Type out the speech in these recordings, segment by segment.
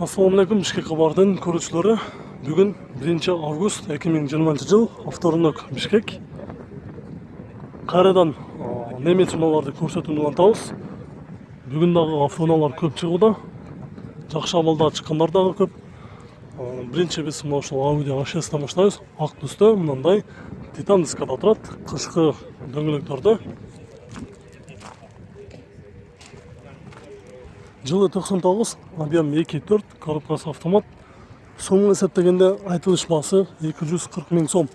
Assalamu alaikum, Bishkek xabarining ko'ruvchilari. Bugun 1-avgust 2020-yil, avtorinok Bishkek. Qayerdan nemis sinolarni ko'rsatuvni olamiz. Bugundagi avtonalar ko'p chiqdi. Yaxshi amalda chiqqanlar da ko'p. Birinchi biz mana shu Audi A6 boshlaymiz. Oq tusda bunday titan diskada turadi. Qishqi do'ngilaklarda. Жылы 99, объем 2.4, коробкасы автомат. So'mni hisobлаганда aytilish bahsi 240 ming so'm.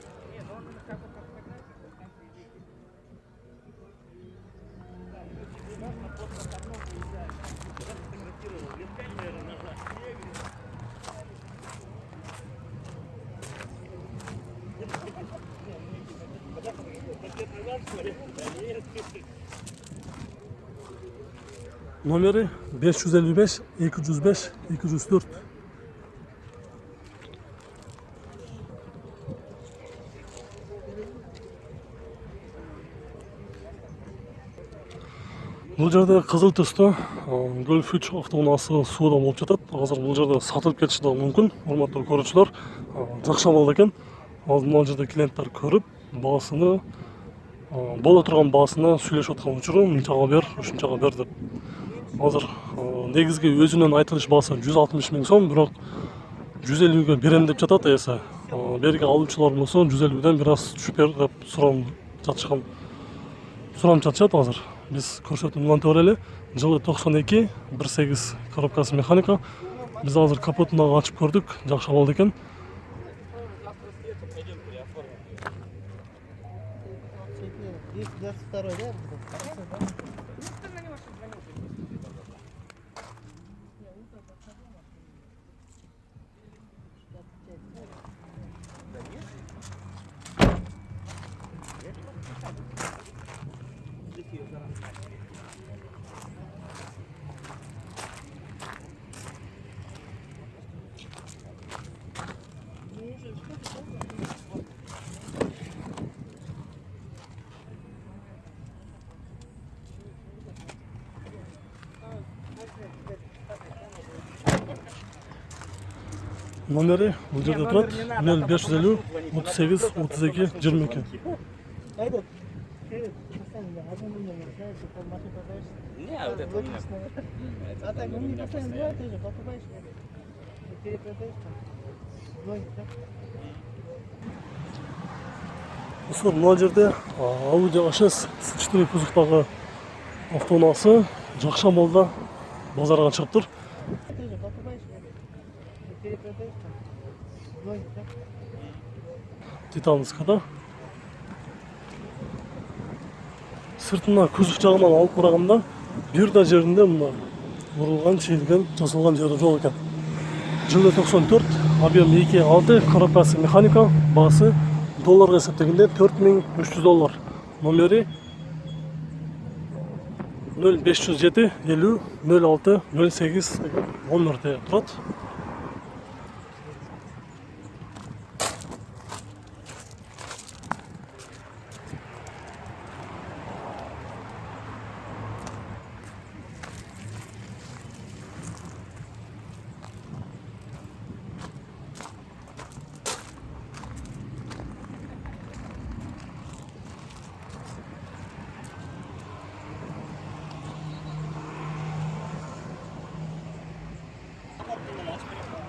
Номері 555 205 204. Бұл жерде қызыл түсті Golf 3 автоунасы суда болып жатады. Қазір бұл жерде сатылып кетіші де мүмкін. Құрметті көрушілер, жақсы амал екен. Бұл жерде клиенттер көріп, бағасыны бола тұрған бағасына сөйлесіп отқан учуру мынчага бер, ушунчага бер деп. Азыр негизги өзүнүн айтылыш баасы 160 миң сом, бирок 150ге берем деп жатат эсе. Берге алуучулар болсо 150ден бир аз түшүп бер деп сурам чатышат азыр. Биз көрсөтүүнү улантып берели. Жылы 92, 1.8 коробкасы механика. Биз азыр капотун ачып көрдүк, жакшы абалда экен. Номері бұл жерде тұрады. 0550 38 32 22. Мына жерде Audi A6 4 кузовтағы автоунасы жақсы амалда базарға шығып тұр. Titan diskada. Sırtına kuzuf жағынан алып қарағанда bir de жерінде мына vurulgan, çiğilgen, жасалған жері жоқ екен. Жылы 94, объем 2.6, коробкасы механика, бағасы долларға есептегенде $4300. Номері 0507 50 06 08 номерде тұрады.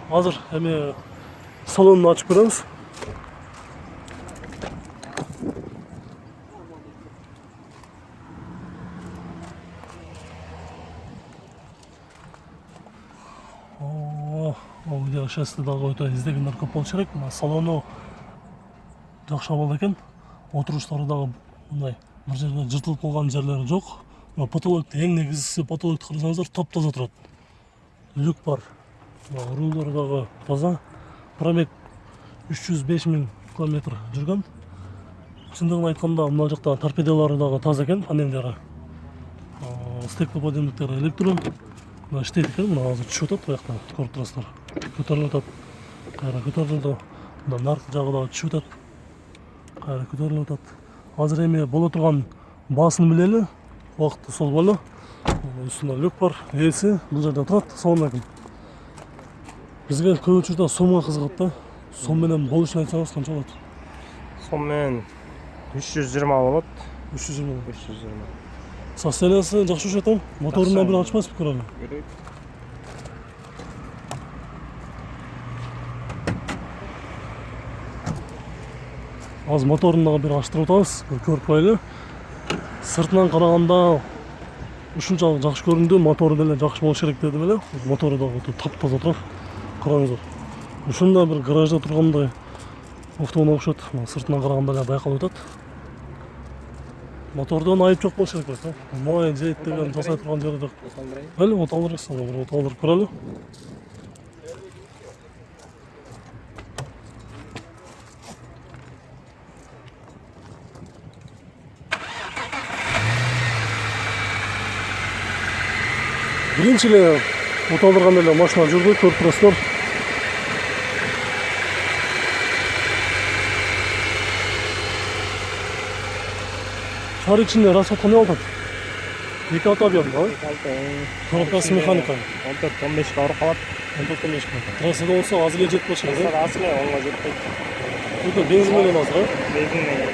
Hazır, hemen salonunu açıp koyarız. Audi A6'дағы өте іздегендер көп болушы керек. Салону жақсы абал екен. Отырыштары дағы мындай бір жерде жыртылып қалған жерлері жоқ. Потолокты, ең негізгісі потолокты қарасаңыздар топ-таза тұрады. Люк бар. Рулары дағы таза. Пробег 305 миң километр жүрген. Шындығын айтқанда мына жақта торпедалары дағы таза екен, панельдері. Стеклоподъемниктері электрон. Мына іштейді екен, мына азыр түшіп өтеді, ояқта көріп тұрасыздар. Көтеріліп өтеді. Қайра көтерілді. Мына нарт жағы дағы түшіп өтеді. Қайра көтеріліп өтеді. Азыр еме бола тұрған басын білелі. Уақытты сол болы. Үстінде люк бар, рельсі бұл жерде тұрады. Салон екен. Бизге көп учурда сомго кызыгат да. Сом менен болушун айтсаңыз канча болот? Соммен 320 болот. 320. 320. Состояниясы жакшы жүрөт, моторунан бир ачпайсызбы краны? Көрөйт. Азыр моторун дагы бир ачтырып атабыз, көрүп коелу. Сыртынан караганда ушунчалык жакшы көрүндү, мотору деле жакшы болуш керек дедим эле. Мотору дагы таптаза турат. Караңыздар. Ушундай бир гаражда тургандай автоунаа окшойт. Сыртынан караганда эле байкалып атат. Мотордон айып жок болуш керек да. Май жейт деген жасай турган жери жок. Эле оталдырсыз, бир оталдырып көрөлү. Биринчи эле оталдырганда эле машина жүрдү, көрүп турасыздар. Шар ичинде расход не болот? 2 ата объем, да? Коробкасы механика. 14-15 га калат. 14-15 га. Трассада болсо аз эле жетип калышы керек. Аз эле онго жетпейт. Бул бензин менен азыр, Бензин менен.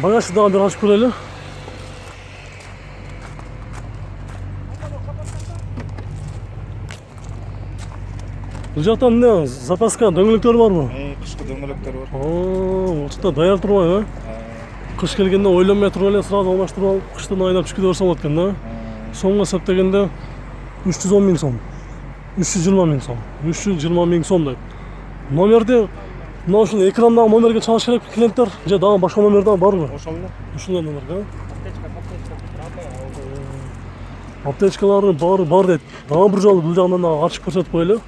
багажды дагы бир ачып көрөлү. Бул жакта эмне запаска дөңгөлөктөр барбы? Кышкы дөңгөлөктөр бар. Бул жакта даяр турбайбы? Кыш келгенде ойлонбой туруп эле сразу алмаштырып алып, кыштан айнап чыккызе берсе болот экен да. Сомго эсептегенде 310 миң сом. 320 миң сом. 320 миң сом дейт. Номерди мына ушул экрандагы номерге чалыш керек клиенттер же дагы башка номер дагы барбы? Ошол эле. Ушундай номер да? Аптечкалары бар дейт. Дагы бир жолу бул жагынан дагы ачып көрсөтүп коелу.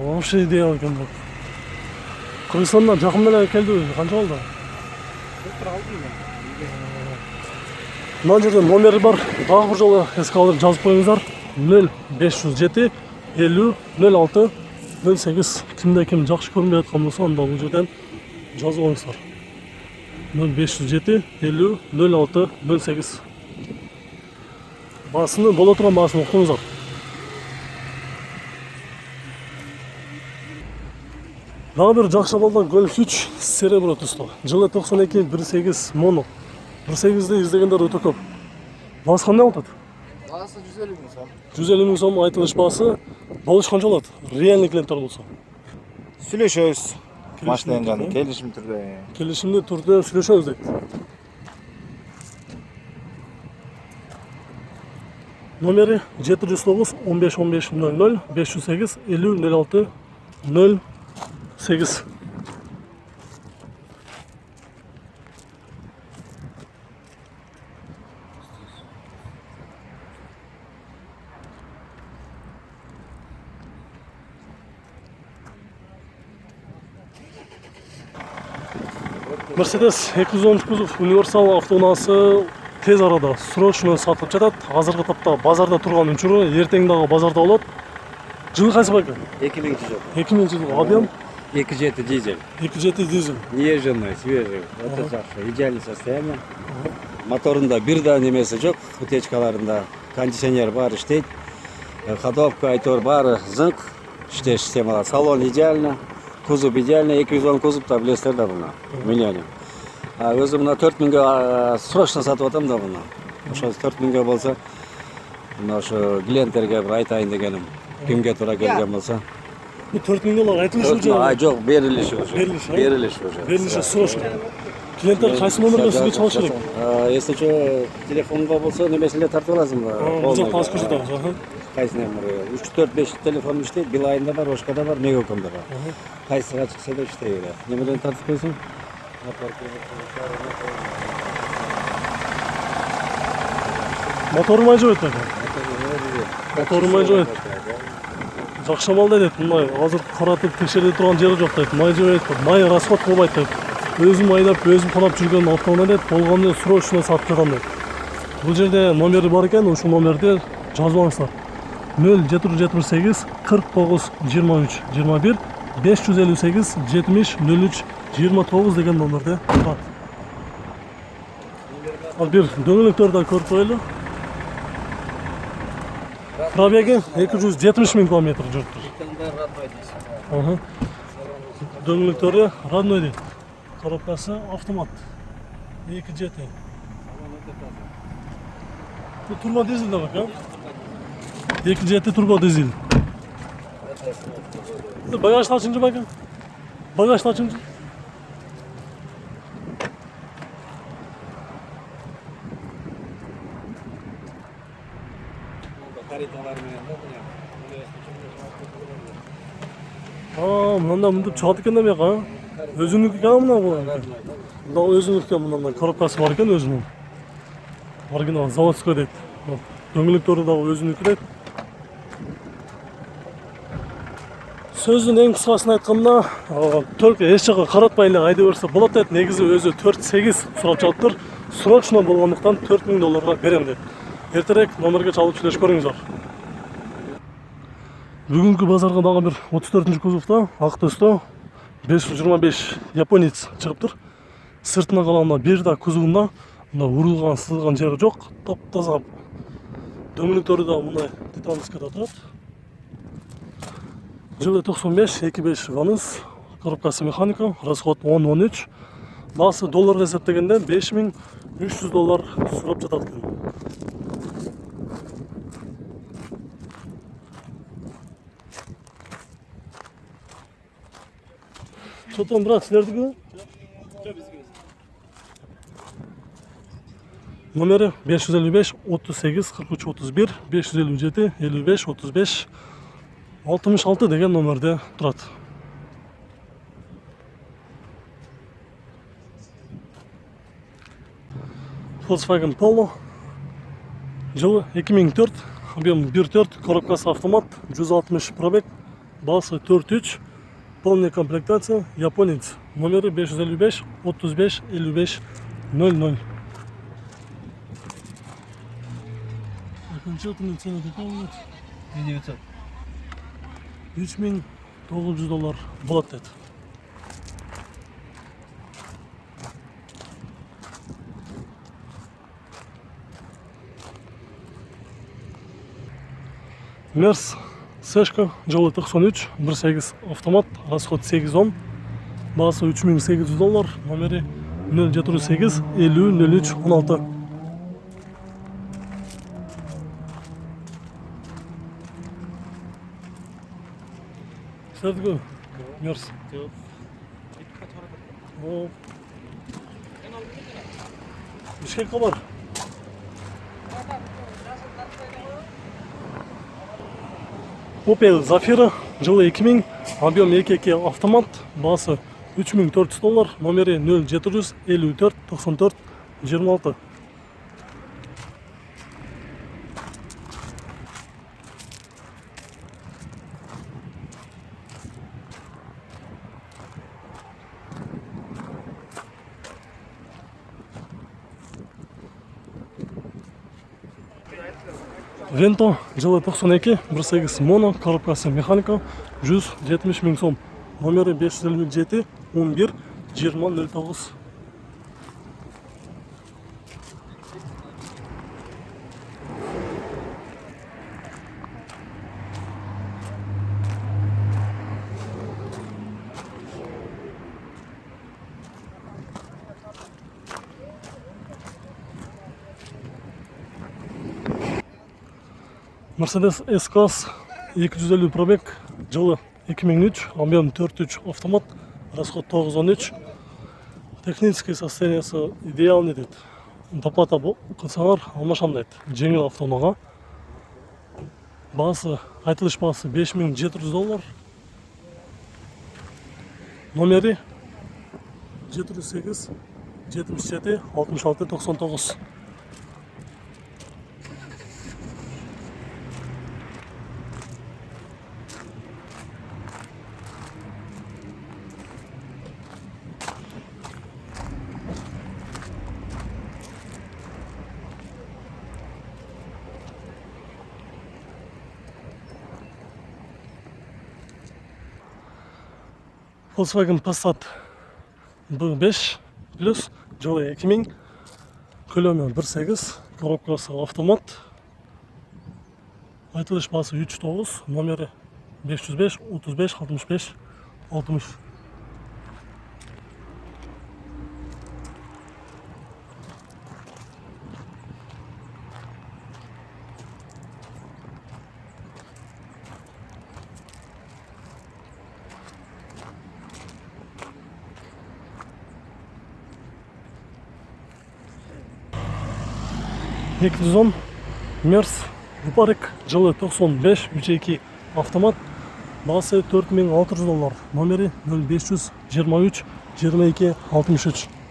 Вообще идея экен бул. Кыргызстандан жакын эле келди, канча болду? Мына жерде номери бар. Дагы бир жолу эске алып жазып коюңуздар. 0507 50 06 08. Кимде ким жакшы көрүнбөй аткан болсо, анда бул жерден жазып алыңыздар. 0507 50 06 08. Баасыны боло турган баасын уктуңуздар. Дагы бир жакшы абалда Golf 3 Cerebro тусту. Жылы 92 18 моно. 18'de издегендер өтө көп. Баасы кандай болот? Баасы 150 миң сом. 150 миң сом айтылыш баасы. Болуш канча болот? Реальный клиенттер болсо. Сүйлөшөбүз. Машинанын жанында келишим түрдө. Келишимдүү түрдө сүйлөшөбүз дейт. Номери 709 15 15 00 508 50 06 08. Mercedes 213 кузов универсал автоунаасы тез арада срочно сатылып жатат. Азыркы тапта базарда турган учуру эртең дагы базарда болот. Жылы кайсы байка? 2000 жыл. 2000 жыл объем 2.7 дизель. 2.7 дизель. Неожиданный, свежий. Это жакшы, идеальный состояние. Моторунда бир да немеси жок, утечкаларында кондиционер бар, иштейт. Ходовка, айтор бары зыңк, иштеш системалар. Салон идеально, кузов идеально, 210 кузовда билесиздер да буну. Миллионер. Өзүм мына 4000ге срочно сатып атам да буну. Ошо 4000ге болсо, мына ошо клиенттерге бир айтайын дегеним. Кимге туура келген болсо. Bu 4000 dolar айтылыш уже. Жок, берилиши уже. Берилиш, а? Берилиш уже. Берилиши срочно. Клиенттер кайсы номерге сизге чалыш керек? Если что, телефонго болсо немесиле тартып аласың. Бул жакта аз көрсөтөбүз, аха. Кайсы номер? 3-4-5 телефон иштейт, Билайнда бар, Ошкада бар, Мегакомда бар. Кайсыга чыкса да иштей берет. Немеден тартып койсоң? Motoru май жойт экен. Motoru май жойт. Жакшы амал дейт, мындай азыр каратып текшере турган жери жок дейт. Май жойт, май расход кылбайт дейт. Өзүм айдап, өзүм канап жүргөн автоунаа дейт, болгону срочно сатып жатам дейт. Бул жерде номери бар экен, ушул номерди жазып алыңыздар. 0778 49 23 21 558 70 03 29 деген номерде турат. Ал бир дөңгөлөктөрдү көрүп коелу. Пробеги 270 000 километр жүрүптүр. Дөңгөлөктөрү родной дейт. Коробкасы автомат. 2 GT. Bu turbo dizel de bak ya. 2 GT turbo dizel. Bagaj açınca bakın. Bagaj açınca. Mınanda mındıp çıkardı ekan demek ha. Özünlük ekan mına bu. Daha özünlük ekan mınanda korupkası var ekan özünün. Original zavodskoy deydi. Дөңгөлөктөрү дагы өзүнүкү дейт. Сөздүн эң кыскасын айтканда, только эч жака каратпай эле айдап берсе болот дейт. Негизи өзү 4-8 сурап жатыптыр. Срочно болгондуктан $4000 берем дейт. Эртерээк номерге чалып сүйлөшүп көрүңүздөр. Бүгүнкү базарга дагы бир 34-кузовдо ак төстө 525 японец чыгыптыр. Сыртына калганда бир да кузовунда урулган, сызылган жери жок. Топ-таза. Дөңгөлөктөрү да мындай титанскада турат. Жылы 95, 2.5 ванус, коробкасы механика, расход 10-13. Басы долларга эсептегенде $5300 сурап жатат экен. Чотон брат, силердики? Номери 555 38 43 31 557 55 35 66 деген номерде турат. Volkswagen Polo. Жылы 2004, объем 1.4, коробкасы автомат, 160 пробег, басы 4.3, полная комплектация, японец. Номери 555 35 55 00. Окончательная цена какая у нас? 2900. $3900 болот дейт. Мерс Сешка, жылы 93, 1.8 автомат, расход 8.10, басы $3800, номери 078 50 03 16. Сіздігі Мерс. Бішкекке бар. Opel Zafira, жылы 2000, объем 2.2 автомат, басы $3400, номери 0754 94 26. Венто, жылы 92, 1.8 моно, коробкасы механика, 170 000 сом. Номері 557 11 20 09. Mercedes S-Class 250 пробег, жылы 2003, объем 4.3 автомат, расход 9.13. Технический состояниясы идеалный дейт. Доплата кылсаңар алмашам дейт. Жеңил автоунаага. Басы, айтылыш басы $5700. Номери 708 77 66 99. Volkswagen Passat B5 плюс жылы 2000, көлемі 1.8, коробкасы автомат, айтылыш басы 3.9, номері 505 35 65 60. Екінші Мерс Гупарик жылы 95 3.2 автомат, басы $4600, номері 0523 22 63.